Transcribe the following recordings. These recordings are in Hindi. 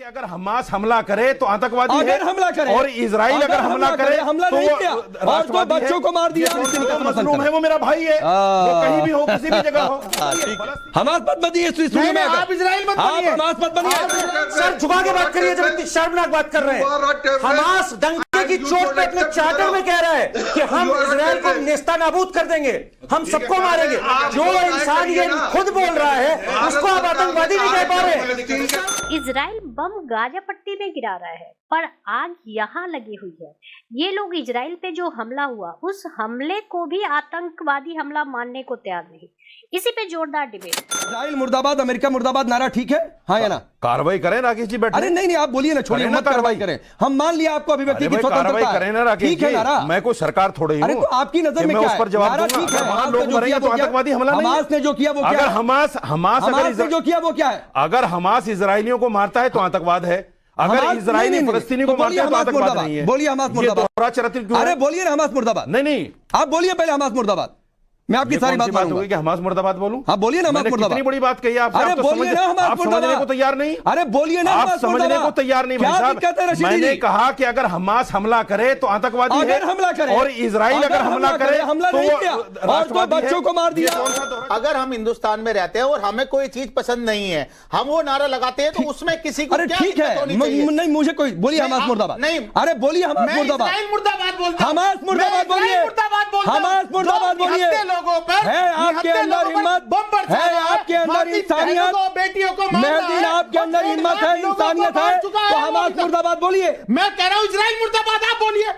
कि अगर हमास हमला करे तो आतंकवादी है, हमला करे और इजराइल अगर हमला करे हमला तो नहीं किया और तो बच्चों को मार दिया। मजलूम है, वो मेरा भाई है, वो कहीं भी हो, किसी भी जगह हो। हमास मत बनिए इस स्टूडियो में, आप इजराइल मत बनिए, आप हमास मत बनिए। सर झुका के बात करिए, जब इतनी शर्मनाक बात कर रहे हैं। हमास डंके की चोट पे अपने चार्टर में कह रहा है कि हम इजराइल को नेस्तानाबूद कर देंगे, हम सबको मारेंगे। जो इंसान ये खुद बोल रहा है उसको आप आतंकवादी नहीं कह पा रहे। इजराइल बम गाजा पट्टी में गिरा रहा है पर आग यहाँ लगी हुई है। ये लोग इजराइल पे जो हमला हुआ उस हमले को भी आतंकवादी हमला मानने को तैयार नहीं। इसी पे जोरदार डिबेट। इजराइल मुर्दाबाद, अमेरिका मुर्दाबाद नारा ठीक है, हाँ या ना? कार्रवाई करें राकेश जी, बैठे। अरे नहीं आप बोलिए ना, छोड़िए मत कार्रवाई करें। हम मान लिया आपको अभिव्यक्ति की स्वतंत्रता है, करें ना राकेश ठीक है नारा। मैं कोई सरकार थोड़े ही हूं। अरे तो आपकी नजर में क्या है? उस पर जवाब नारा दूंगा। ठीक है, वहां लोग मरेंगे तो आतंकवादी हमला नहीं। हमास ने जो किया वो क्या अगर है? हमास ने जो किया वो क्या है? अगर हमास इजरायलियों को मारता है तो आतंकवाद है, अगर इजरायली फलस्तीनी को मारता है तो आतंकवाद नहीं है। बोलिए हमास मुर्दाबाद। अरे बोलिए ना हमास मुर्दाबाद। नहीं आप बोलिए पहले हमास मुर्दाबाद, मैं आपकी सारी बात मानूंगा कि हमास मुर्दाबाद बोलूं। हाँ बोलिए ना हमास मुर्दाबाद। कितनी बड़ी बात कही आपसे। अरे बोलिए ना हमास मुर्दाबाद। समझने को तैयार नहीं। अरे बोलिए ना आप समझने को तैयार नहीं भाई साहब। मैंने कहा कि अगर हमास हमला करे तो आतंकवादी है, हमला करे, और इजराइल अगर हमला करे हमला नहीं किया और तो बच्चों को मार दिया। अगर हम हिंदुस्तान में रहते हैं और हमें कोई चीज पसंद नहीं है, हम वो नारा लगाते हैं तो उसमें किसी को क्या ठीक है नहीं, मुझे कोई बोलिए हमास मुर्दाबाद। नहीं अरे बोलिए हमास मुर्दाबाद। हमास मुर्दाबाद बोलिए, हमास मुर्दाबाद बोलिए। लोगों पर है आपके अंदर हिम्मत, है आपके अंदर इंसानियत, बेटियों को मेहदीन आपके अंदर हिम्मत है, इंसानियत है, तो हमास मुर्दाबाद बोलिए। मैं कह रहा हूं इजराइल मुर्दाबाद, आप बोलिए।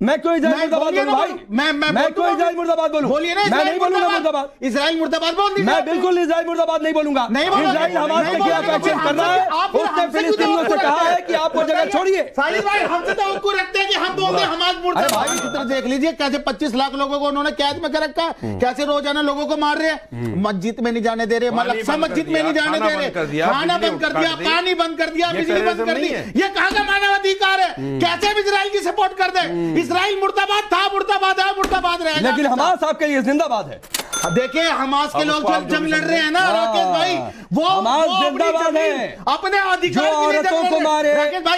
मैं क्यों इजराइल मुर्दाबाद बोलूं भाई? मैं क्यों इजराइल मुर्दाबाद बोलूं? बोलिए ना, मैं नहीं बोलूंगा मुर्दाबाद। इजराइल मुर्दाबाद बोल दीजिए। मैं बिल्कुल इजराइल मुर्दाबाद नहीं बोलूंगा। इजराइल हमास के खिलाफ एक्शन कर रहा है, उसने फिलिस्तीनियों से कहा है कि आप वो जगह छोड़िए। साहिल भाई हमसे तो उनको रखते हैं कि हम बोलते हैं हमास मुर्दाबाद। भाई चित्र देख लीजिए कैसे 25 लाख लोगों को उन्होंने कैद में कर रखा है, कैसे रोजाना लोगों को मार रहे हैं, मस्जिद में नहीं जाने दे रहे, मलक्सा मस्जिद में नहीं जाने दे रहे, खाना बंद कर दिया, पानी बंद कर दिया, बिजली बंद कर दी। ये कहां का मानवाधिकार है? कैसे हम इजराइल की सपोर्ट कर दे? इजराइल मुर्दाबाद था, मुर्दाबाद है, मुर्दाबाद रहेगा। लेकिन हमास आपके लिए जिंदाबाद है। देखिए हमास के लोग जो जंग लड़ रहे हैं ना राकेश भाई, वो हमास जिंदाबाद है। अपने अधिकार जो औरतों को मारे,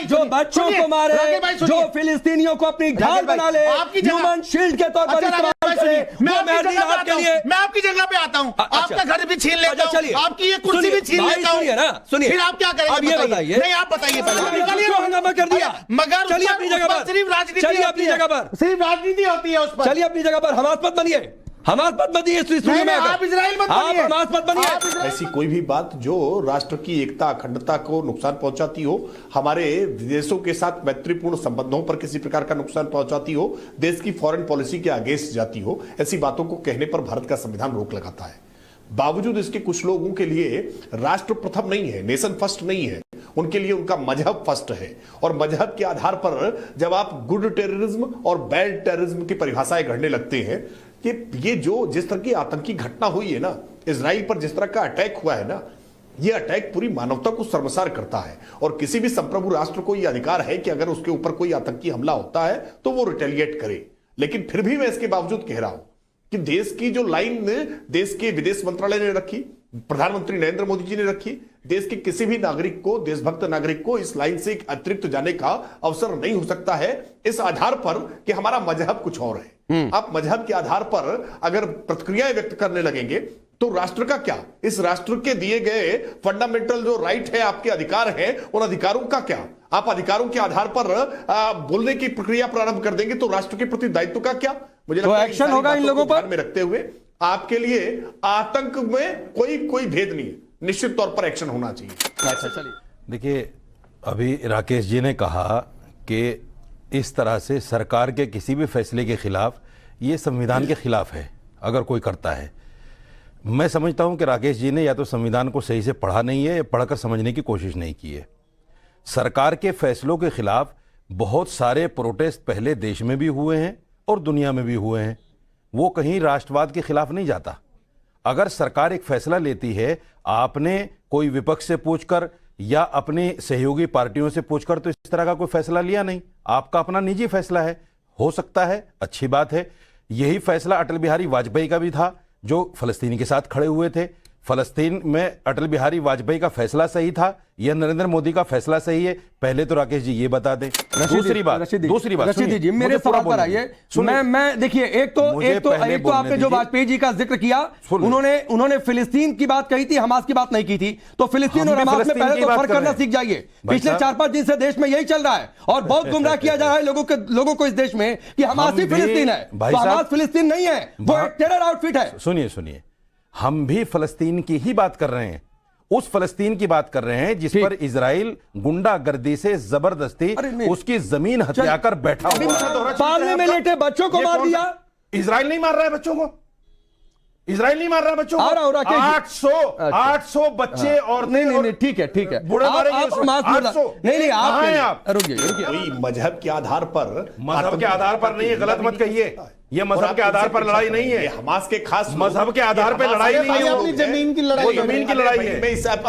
जो बच्चों को मारे, जो फिलिस्तीनियों को अपनी ढाल बना ले, ह्यूमन शील्ड के तौर पर इस्तेमाल करे, मैं आपकी जगह पे आता हूँ, आपका घर भी छीन लेता हूँ, आपकी ये कुर्सी भी छीन लेता हूँ। सुनिए ना, सुनिए, फिर आप क्या करेंगे? अब ये बताइए। नहीं आप बताइए पहले। हंगामा कर दिया, मगर चलिए अपनी जगह पर, सिर्फ राजनीति, चलिए अपनी जगह पर, सिर्फ राजनीति होती है उस पर। चलिए अपनी जगह पर। हमास मत बनिए, हमास मत बनिए इस स्टूडियो में। आप इजराइल मत बनिए, आप हमास मत बनिए। ऐसी कोई भी बात जो राष्ट्र की एकता अखंडता को नुकसान पहुंचाती हो, हमारे देशों के साथ मैत्रीपूर्ण संबंधों पर किसी प्रकार का नुकसान पहुंचाती हो, देश की फॉरेन पॉलिसी के अगेंस्ट जाती हो, ऐसी बातों को कहने पर भारत का संविधान रोक लगाता है। बावजूद इसके कुछ लोगों के लिए राष्ट्र प्रथम नहीं है, नेशन फर्स्ट नहीं है, उनके लिए उनका मजहब फर्स्ट है। और मजहब के आधार पर जब आप गुड टेररिज्म और बैड टेररिज्म की परिभाषाएं गढ़ने लगते हैं कि ये जो जिस तरह की आतंकी घटना हुई है ना, इजराइल पर जिस तरह का अटैक हुआ है ना, ये अटैक पूरी मानवता को शर्मसार करता है। और किसी भी संप्रभु राष्ट्र को यह अधिकार है कि अगर उसके ऊपर कोई आतंकी हमला होता है तो वो रिटेलिएट करे। लेकिन फिर भी मैं इसके बावजूद कह रहा हूं कि देश की जो लाइन देश के विदेश मंत्रालय ने रखी, प्रधानमंत्री नरेंद्र मोदी जी ने रखी, देश के किसी भी नागरिक को, देशभक्त नागरिक को इस लाइन से अतिरिक्त जाने का अवसर नहीं हो सकता है इस आधार पर कि हमारा मजहब कुछ और है। आप मजहब के आधार पर अगर प्रतिक्रियाएं व्यक्त करने लगेंगे तो राष्ट्र का क्या? इस राष्ट्र के दिए गए फंडामेंटल जो राइट है, आपके अधिकार हैं, उन अधिकारों का क्या? आप अधिकारों के आधार पर बोलने की प्रक्रिया प्रारंभ कर देंगे तो राष्ट्र के प्रति दायित्व का क्या? मुझे लगता है एक्शन होगा इन लोगों पर में रखते हुए आपके लिए आतंक में कोई भेद नहीं है, निश्चित तौर पर एक्शन होना चाहिए। अच्छा चलिए, देखिए अभी राकेश जी ने कहा कि इस तरह से सरकार के किसी भी फैसले के खिलाफ, ये संविधान के खिलाफ है अगर कोई करता है। मैं समझता हूं कि राकेश जी ने या तो संविधान को सही से पढ़ा नहीं है या पढ़कर समझने की कोशिश नहीं की है। सरकार के फैसलों के खिलाफ बहुत सारे प्रोटेस्ट पहले देश में भी हुए हैं और दुनिया में भी हुए हैं। वो कहीं राष्ट्रवाद के खिलाफ नहीं जाता। अगर सरकार एक फैसला लेती है, आपने कोई विपक्ष से पूछकर या अपनी सहयोगी पार्टियों से पूछकर तो इस तरह का कोई फैसला लिया नहीं, आपका अपना निजी फैसला है। हो सकता है, अच्छी बात है। यही फैसला अटल बिहारी वाजपेयी का भी था, जो फलस्तीनी के साथ खड़े हुए थे। फलस्तीन में अटल बिहारी वाजपेयी का फैसला सही था या नरेंद्र मोदी का फैसला सही है? पहले तो राकेश जी ये बता दें। दूसरी बात रशीद जी मेरे सवाल पर आइए। मैं देखिए, एक तो आपने जो वाजपेयी जी का जिक्र किया, उन्होंने फिलिस्तीन की बात कही थी, हमास की बात नहीं की थी। तो फिलिस्तीन और हमास में पहले तो फर्क करना सीख जाइए। पिछले 4-5 दिन से देश में यही चल रहा है और बहुत गुमराह किया जा रहा है लोगों को इस देश में कि हमास ही फिलिस्तीन है। तो हमास फिलिस्तीन नहीं है, वो एक टेरर आउटफिट है। सुनिए, हम भी फलस्तीन की ही बात कर रहे हैं, उस फलस्तीन की बात कर रहे हैं जिस पर इजराइल गुंडागर्दी से जबरदस्ती उसकी जमीन हथिया कर बैठा हुआ है। पालने में लेटे बच्चों को मार दिया। इजराइल नहीं मार रहा है बच्चों को, इजराइल नहीं मार रहा बच्चों को। 800 बच्चे और नहीं, ठीक है बुढ़े मारेंगे। नहीं आप रुकिए। कोई मजहब के आधार पर नहीं है, गलत मत कहिए। ये मजहब के आधार पर लड़ाई नहीं है, हमास के खास मजहब के आधार पर लड़ाई नहीं है, अपनी जमीन की लड़ाई, वो जमीन की लड़ाई है,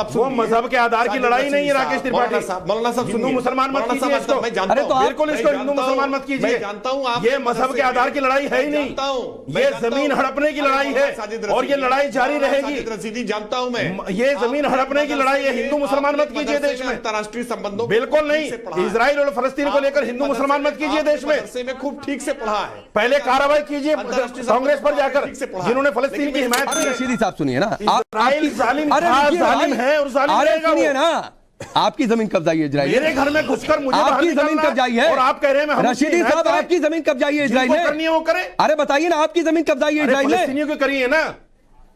वो मजहब के आधार की लड़ाई नहीं है। राकेश त्रिपाठी, मौलाना साहब, हिंदू मुसलमान मत कीजिए इसको। बिल्कुल इसको हिंदू मुसलमान मत कीजिए। जानता हूं ये मजहब के आधार की लड़ाई है ही नहीं, ये जमीन हड़पने की लड़ाई है और ये लड़ाई जारी रहेगी। जानता हूं मैं, ये जमीन हड़पने की लड़ाई है, हिंदू मुसलमान मत कीजिए देश में। अंतर्राष्ट्रीय संबंधों बिल्कुल नहीं, इजराइल और फलस्तीन को लेकर हिंदू मुसलमान मत कीजिए देश में। खूब ठीक से पढ़ा है। पहले कार्रवाई कीजिए कांग्रेस पर जाकर जिन्होंने फलस्तीन की हिमायत की। रशीदी साहब सुनिए ना, इजराइल जालिम है और जालिम रहेगा ना। आपकी जमीन कब्जाई है इजराइल, मेरे घर में घुसकर मुझे आपकी जमीन कब्जाई है और आप कह रहे हैं रशीदी साहब आपकी जमीन कब्जाई है इजराइल ने। वो करे, अरे बताइए ना, आपकी जमीन कब्जाई है इजराइल ने, फलस्तीनियों को करी है ना,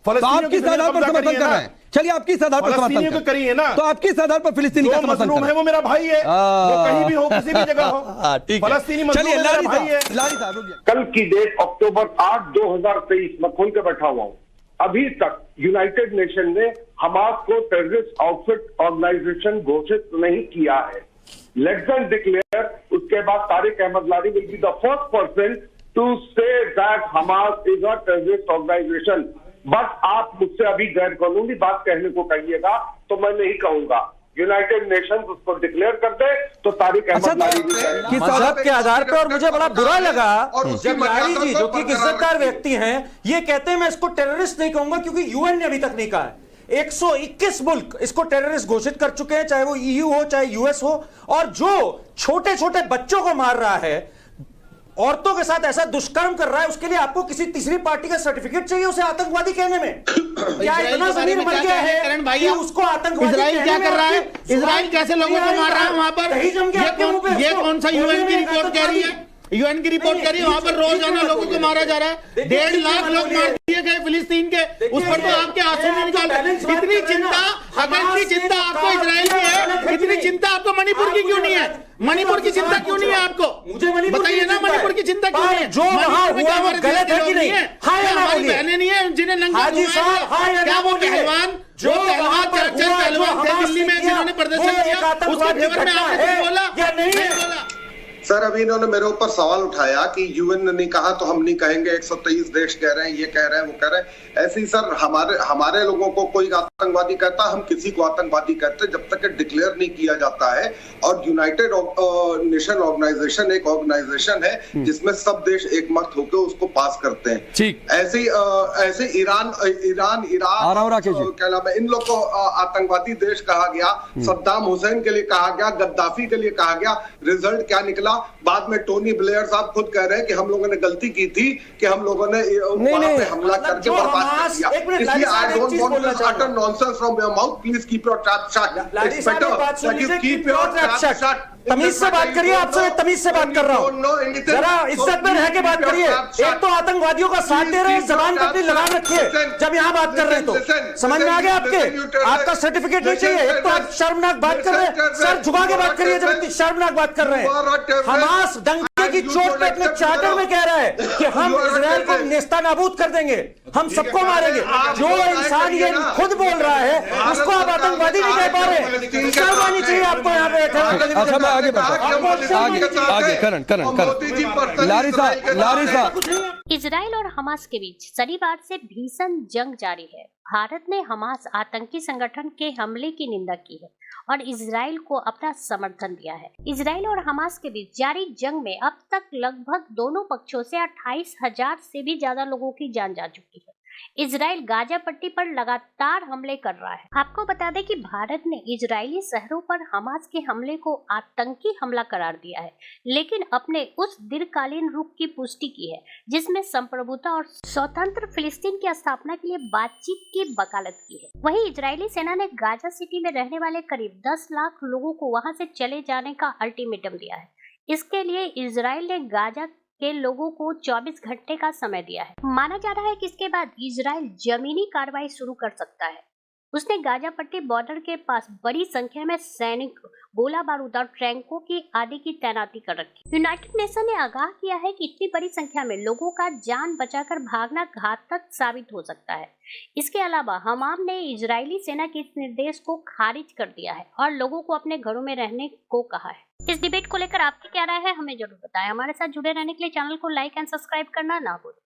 आपकी आधार पर समर्थन कर रहे हैं। चलिए आपकी आधार पर समर्थन करी है ना, तो आपकी आधार पर फिलिस्तीनी का समर्थन है, वो मेरा भाई है, वो कहीं भी हो, किसी भी जगह हो, फलस्तीनी चलिए मेरा भाई है। कल की डेट अक्टूबर 8, 2023 में खोल के बैठा हुआ हूं। अभी तक यूनाइटेड नेशन ने हमास को टेररिस्ट आउटफिट ऑर्गेनाइजेशन घोषित नहीं किया है। लेट्स एंड डिक्लेयर, उसके बाद Tariq Ahmad Lari will be the first person to say that Hamas is a terrorist organisation. But आप मुझसे अभी गैर कानूनी बात कहने को कहिएगा तो मैं नहीं कहूंगा। यूनाइटेड नेशंस उसको डिक्लेयर कर दे तो तारिक अहमद लारी किस मजहब के आधार पर। और मुझे बड़ा बुरा लगा जब लारी जी, जो कि इज्जतदार व्यक्ति हैं, ये कहते हैं मैं इसको टेररिस्ट नहीं कहूंगा क्योंकि यूएन ने अभी तक नहीं कहा है। 121 मुल्क इसको टेररिस्ट घोषित कर चुके हैं, चाहे वो ईयू हो चाहे यूएस हो। और जो छोटे छोटे बच्चों को मार रहा है, औरतों के साथ ऐसा दुष्कर्म कर रहा है, उसके लिए आपको किसी तीसरी पार्टी का सर्टिफिकेट चाहिए उसे आतंकवादी कहने में? क्या इतना जमीन मर गया है कि उसको आतंकवादी? इजराइल क्या कर रहा है? इजराइल कैसे लोगों को मार रहा है वहां पर? ये कौन सा यूएन की रिपोर्ट कह रही है? यूएन की रिपोर्ट कह रही है वहां पर रोजाना लोगों को मारा जा रहा है। 1.5 लाख लोग मार दिए गए फिलिस्तीन के, उस पर तो आपके आंसू नहीं निकाल रहे। इतनी चिंता, अगर इतनी चिंता आपको इजराइल की है, इतनी चिंता आपको मणिपुर की क्यों नहीं है? मणिपुर की चिंता क्यों नहीं है आपको? मुझे बताइए ना, मणिपुर की चिंता क्यों नहीं है? जो गलत है कि नहीं? हमारी बहनें नहीं है जिन्हें नंगा क्या वो पहलवान, जो पहलवान चर्चिल पहलवान थे दिल्ली में जिन्होंने प्रदर्शन किया, उसके फेवर में आपने कुछ बोला या नहीं बोला? सर अभी इन्होंने मेरे ऊपर सवाल उठाया कि यूएन ने नहीं कहा तो हम नहीं कहेंगे, 123 देश कह रहे हैं, ये कह रहे हैं, वो कह रहे हैं। ऐसे ही सर हमारे लोगों को कोई आतंकवादी कहता, हम किसी को आतंकवादी कहते जब तक डिक्लेयर नहीं किया जाता है। और यूनाइटेड नेशन ऑर्गेनाइजेशन एक ऑर्गेनाइजेशन है जिसमें सब देश एकमत होकर उसको पास करते हैं। ठीक ऐसे ईरान इराक क्या नाम है, इन लोग को आतंकवादी देश कहा गया, सद्दाम हुसैन के लिए कहा गया, गद्दाफी के लिए कहा गया। रिजल्ट क्या निकला? बाद में टोनी ब्लेयर साहब खुद कह रहे हैं कि हम लोगों ने गलती की थी कि हम लोगों ने वहां पे हमला करके बर्बाद कर दिया। इसलिए I don't want to utter nonsense from your mouth. Please keep your trap shut. It's better that you keep your trap shut. तमीज से बात करिए, आपसे तमीज से बात कर रहा हूँ, जरा इज्जत में रह के बात करिए। एक तो आतंकवादियों का साथ दे रहे हैं, जबान पर अपनी लगाम रखिए जब यहाँ बात कर रहे हैं। तो समझ में आ गया आपके? आपका सर्टिफिकेट नहीं चाहिए। एक तो आप शर्मनाक बात कर रहे हैं, सर झुका के बात करिए जब इतनी शर्मनाक बात कर रहे हैं। हमास डंके की चोट पे अपने चार्टर में कह रहा है कि हम इजराइल को नेस्तानाबूद कर देंगे, हम सबको मारेंगे। जो इंसान ये खुद बोल रहा है उसको आप आतंकवादी नहीं कह पा रहे। शर्म आनी चाहिए आपको यहाँ पे बैठे। आगे करण लारी साहब। इजराइल और हमास के बीच शनिवार से भीषण जंग जारी है। भारत ने हमास आतंकी संगठन के हमले की निंदा की है और इजराइल को अपना समर्थन दिया है। इजराइल और हमास के बीच जारी जंग में अब तक लगभग दोनों पक्षों से 28,000 से भी ज्यादा लोगों की जान जा चुकी है। इजराइल गाजा पट्टी पर लगातार हमले कर रहा है। आपको बता दें कि भारत ने इजरायली शहरों पर हमास के हमले को आतंकी हमला करार दिया है, लेकिन अपने उस दीर्घकालीन रुख की पुष्टि की है जिसमें संप्रभुता और स्वतंत्र फिलिस्तीन की स्थापना के लिए बातचीत की वकालत की है। वहीं इजरायली सेना ने गाजा सिटी में रहने वाले करीब 10 लाख लोगों को वहां से चले जाने का अल्टीमेटम दिया है। इसके लिए इजराइल ने गाजा के लोगों को 24 घंटे का समय दिया है। माना जा रहा है कि इसके बाद इजराइल जमीनी कार्रवाई शुरू कर सकता है। उसने गाजा पट्टी बॉर्डर के पास बड़ी संख्या में सैनिक, गोला बारूद और टैंकों की आदि की तैनाती कर रखी। यूनाइटेड नेशन ने आगाह किया है कि इतनी बड़ी संख्या में लोगों का जान बचाकर भागना घातक साबित हो सकता है। इसके अलावा हमास ने इजरायली सेना के इस निर्देश को खारिज कर दिया है और लोगों को अपने घरों में रहने को कहा है। इस डिबेट को लेकर आपकी क्या राय है, हमें जरूर बताएं। हमारे साथ जुड़े रहने के लिए चैनल को लाइक एंड सब्सक्राइब करना ना भूलें।